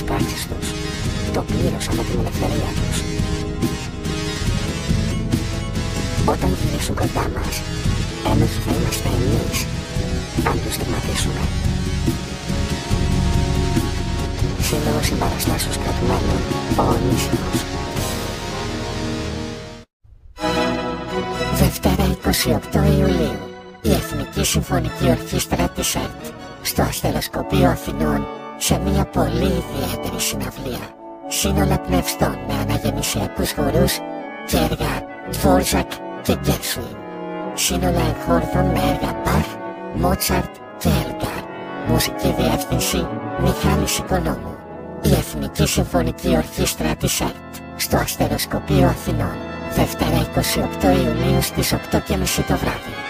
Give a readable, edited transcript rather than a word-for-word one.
πράξεις τους. Το πλήρωσαν με την ελευθερία τους. Όταν γυρίσουν κοντά μας, ένοχοι θα είμαστε εμείς, αν τους στιγματίσουμε. Σύλλογος Συμπαραστάσεως Κρατουμένων, ο Ονήσιμος. Δευτέρα 28 Ιουλίου, η Εθνική Συμφωνική Ορχήστρα της ΕΡΤ στο Αστεροσκοπείο Αθηνών σε μια πολύ ιδιαίτερη συναυλία. Σύνολα πνευστών με αναγεννησιακούς χορούς και έργα Dvorak και Gershwin. Σύνολα εγχόρδων με έργα Bach, Mozart και Elgar. Μουσική διεύθυνση Μιχάλης Οικονόμου. Η Εθνική Συμφωνική Ορχήστρα της ΕΡΤ στο Αστεροσκοπείο Αθηνών. Δευτέρα 28 Ιουλίου στις 8:30 το βράδυ.